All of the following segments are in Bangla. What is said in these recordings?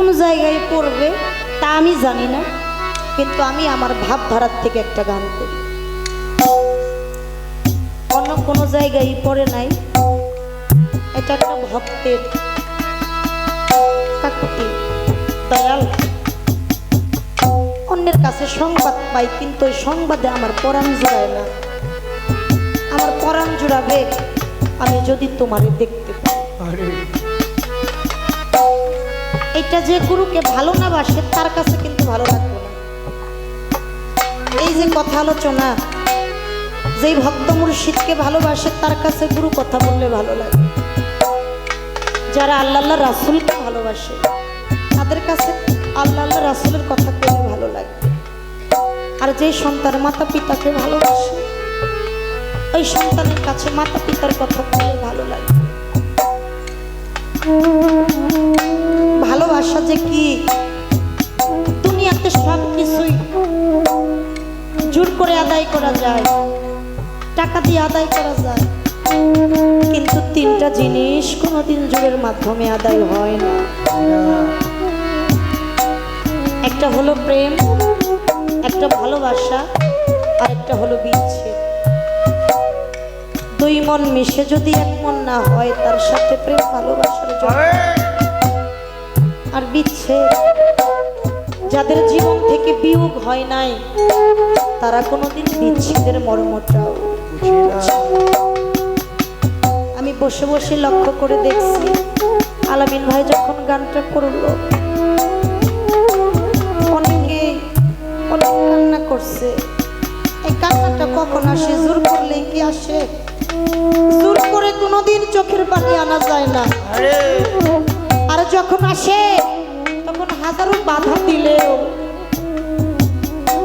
কোন জায়গায় পড়বে তা আমি জানি না, কিন্তু আমি আমার ভাবধারার থেকে একটা গান করি। অন্য কোনো জায়গায় পড়ে নাই। এটা একটা ভক্তের কাকুতি দয়াল অন্যের কাছে সংবাদ পাই, কিন্তু ওই সংবাদে আমার পরাণ জোড়ায় না। আমার পরাণ জোড়াবে আমি যদি তোমারে দেখতে পাই। এটা যে গুরুকে ভালো না বাসে তার কাছে কিন্তু ভালো লাগবে না। এই যে কথা আলোচনা, যেই ভক্ত মুর্শিদকে ভালোবাসে তার কাছে গুরু কথা বললে ভালো লাগে। যারা আল্লাহ আল্লাহ রাসূলকে ভালোবাসে তাদের কাছে আল্লাহ আল্লাহ রাসূলের কথা বললে ভালো লাগে। আর যে সন্তান মাতা পিতাকে ভালোবাসে ওই সন্তানের কাছে মাতা পিতার কথা বললে ভালো লাগে। ভালোবাসা যে কি, দুনিয়াতে সব কিছুই জোর করে আদায় করা যায়, টাকা দিয়ে আদায় করা যায়, কিন্তু তিনটা জিনিস কোনোদিন জোরের মাধ্যমে আদায় হয় না। একটা হলো প্রেম, একটা ভালোবাসা, আর একটা হলো বিচ্ছেদ। দুই মন মিশে যদি এক মন না হয় তার সাথে প্রেম ভালোবাসার জন্য আর বিচ্ছেদ। যাদের জীবন থেকে বিয়োগ হয় নাই তারা কোনোদিন বিচ্ছেদের মর্মটাও বুঝে না। আমি বসে বসে লক্ষ্য করে দেখছি আলামিন ভাই যখন গানটা করলো অনেকে অনেক কান্না করছে। এই কান্নাটা কখন আসে? জোর করলে কি আসে? জোর করে কোনোদিন চোখের পানি আনা যায় না। আর যখন আসে তখন হাজারো বাধা দিলেও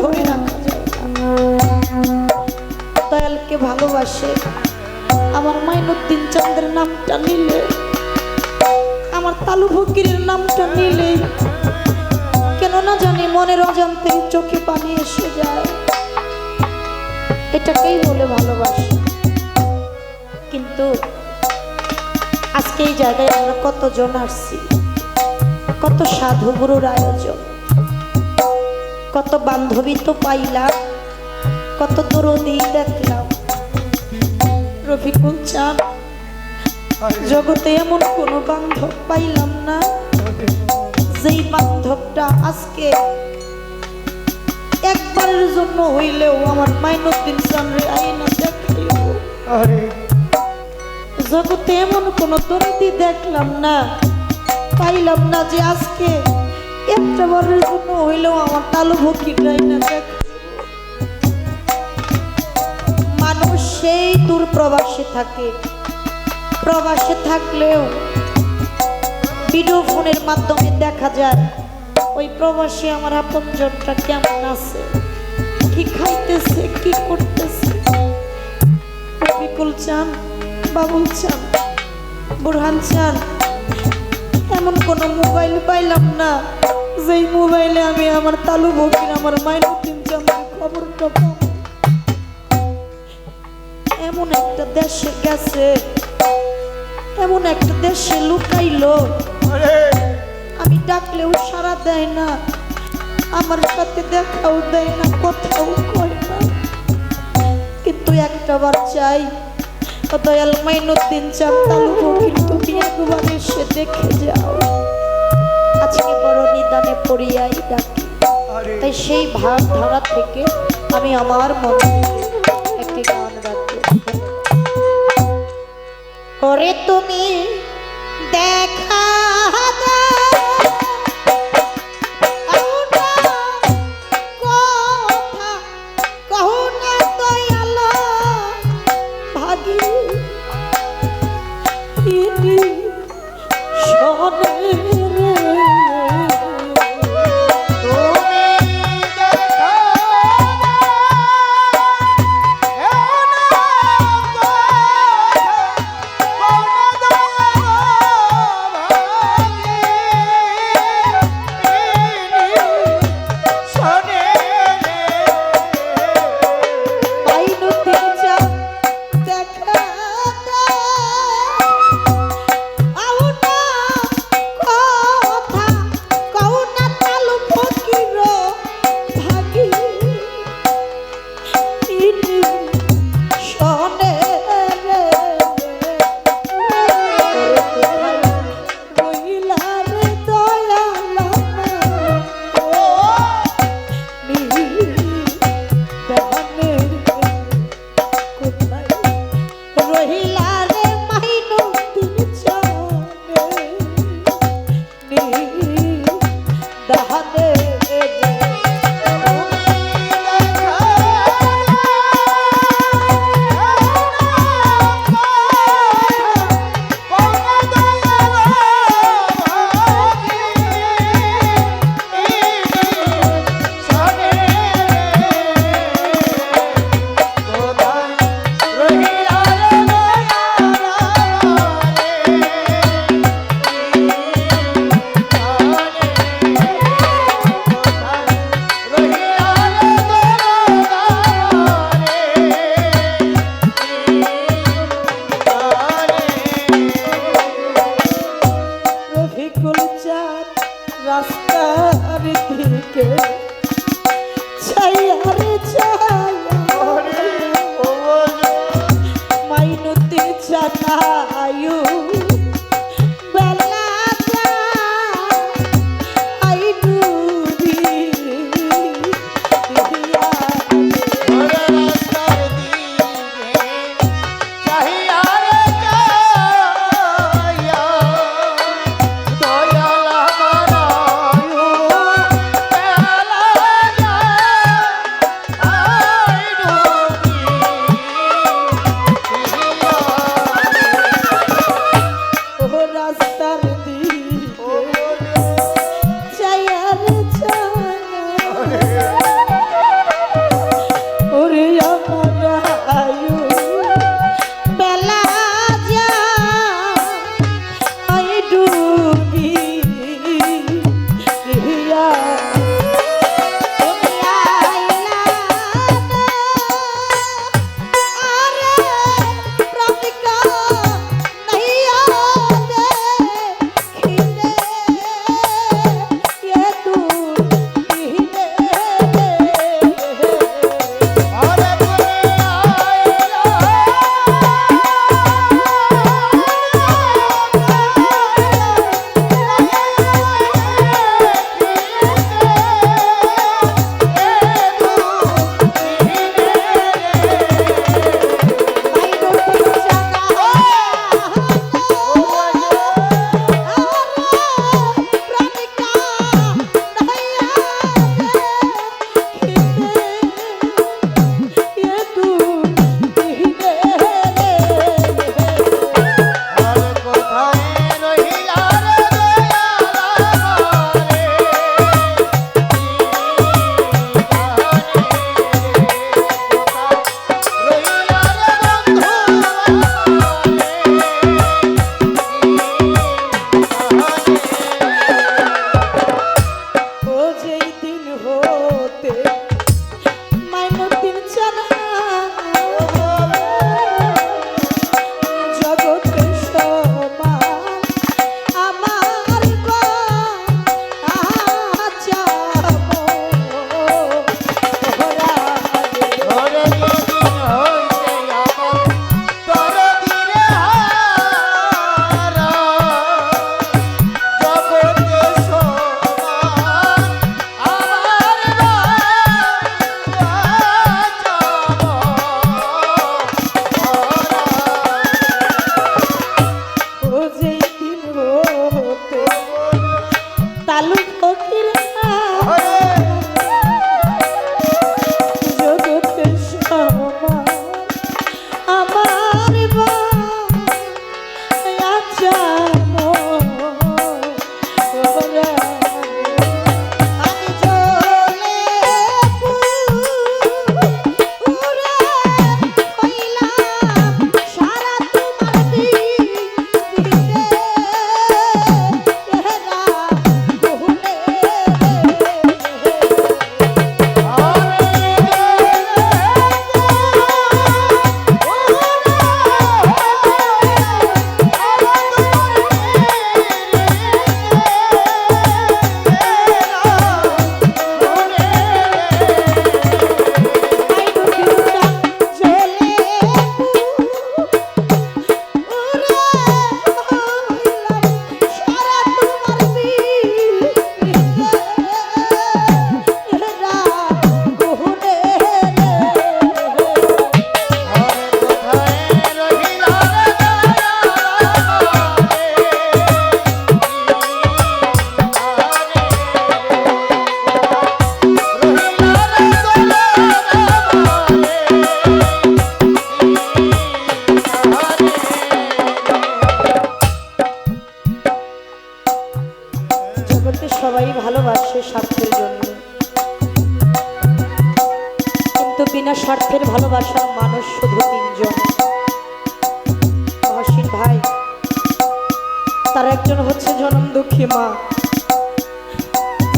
ধরে রাখা যায় না। দয়ালকে ভালোবাসে আমার মাইনুদ্দিন চাঁদের নামটা নিলে, আমার তালু ফকিরের নামটা নিলে কেন না জানি মনের অজান্তে চোখে পানি এসে যায়। এটাকেই বলে ভালোবাসা। কিন্তু আজকে এই জায়গায় আমরা কতজন আসছি, কত সাধু গুরুর আয়োজন, কত বান্ধবী তো পাইলাম, কত দরদি দেখলাম। রফিকুল চান জগতে এমন কোনো বান্ধব পাইলাম না যেই বান্ধবটা আজকে একবারের জন্য হইলেও আমার মাইনুদ্দিন চাঁদের আয়না দেখাইল। জগতে এমন কোনো দরদি দেখলাম না, পাইলাম না যে আজকে একটা বারের জন্য হইলেও আমার তালু ফকির আয়না দেখাইল। মানুষ সেই দূর প্রবাসে থাকে, প্রবাসে থাকলেও ভিডিও ফোনের মাধ্যমে দেখা যায় ওই প্রবাসী আমার আপনজনটা কেমন আছে, কি খাইতেছে, কি করতেছে। রফিকুল চান, বাবুল চান, বুরহান চান, এমন কোন মোবাইল পাইলাম না যেই মোবাইলে আমি আমার তালু ফকির আমার মাইনুদ্দিন চাঁদের খবরটা পাবো। এমন একটা দেশে গেছে, এমন একটা দেশে লুকাইলো, আমি ডাকলেও সাড়া দেয় না, আমার সাথে দেখাও দেয় না, কথাও কয় না। কিন্তু একটা বার চাই, দয়াল মাইনুদ্দিন চাঁদ তালু ফকির তুমি একবার এসে দেখে যাও। আজকে বড় নিদানে পড়িয়াই ডাকি। তাই সেই ভাবধারা থেকে আমি আমার মন একটি গান রাখবো। করে তুমি দেখা রাস্তার দিকে ছায়া রে ছায়া মাইনতি জানায়ু বেলা আই ডুবি সবাই ভালোবাসে স্বার্থের জন্য, কিন্তু বিনা স্বার্থের ভালোবাসার মানুষ শুধু তিনজন। মহসিন ভাই, তার একজন হচ্ছে জনম দুঃখী মা,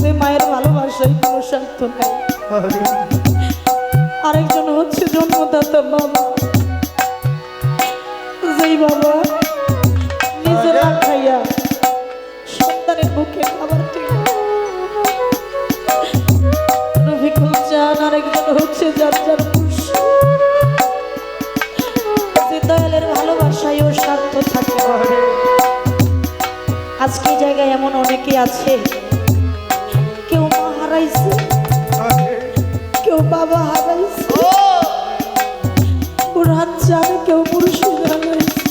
যে মায়ের ভালোবাসায় কোনো স্বার্থ নাই। আরেকজন হচ্ছে জন্মদাতা বাবা, যেই বাবা নিজেরা খাইয়া সন্তানের বুকে খাবার তুলে সে যার যার খুশি। যে দয়ালের ভালোবাসায় ও স্বার্থ থাকে। আজকে এই জায়গায় এমন অনেকে আছে, কেউ মা হারাইছে, কেউ বাবা হারাইছে, কোরআন জানে, কেউ মুর্শিদ হারাইছে।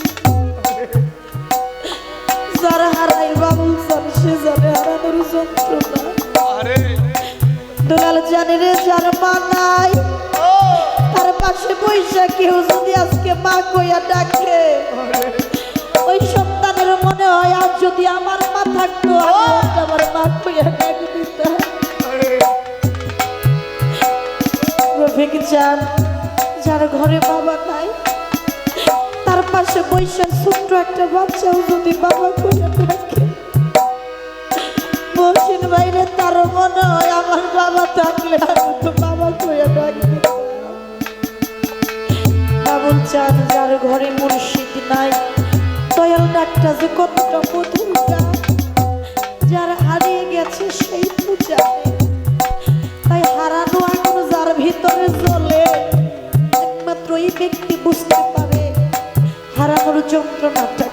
যারা হারাই বাবুল জানে, সে জানে হারানোর যন্ত্রণা। দুলাল জানে রে, যার মা নাই তার পাশে বৈশা কেউ যদি আজকে মা কইয়া ডাকে, ওই সন্তানের মনে হয় আজ যদি আমার মা থাকতো আমার মা কইয়া ডাকে দিতাম। রফিক জান, যার ঘরে বাবা নাই তার পাশে বৈশা ছোট্ট একটা বাচ্চাও যদি বাবা কইয়া ডাকে, মহসিন বাইরে তারও মনে হয় আমার বাবা থাকলে আমি তো বাবা কইয়া ডাকবে। বাবুল চাঁদ, যার ঘরে মুর্শিদ নাই, দয়াল ডাকটা যে কতটা মধুর গান, যার হারিয়ে গেছে সেই তো জানে। তাই হারানো আগুন যার ভিতরে জ্বলে, একমাত্র এই ব্যক্তি বুঝতে পারে হারানোর যন্ত্রণাটা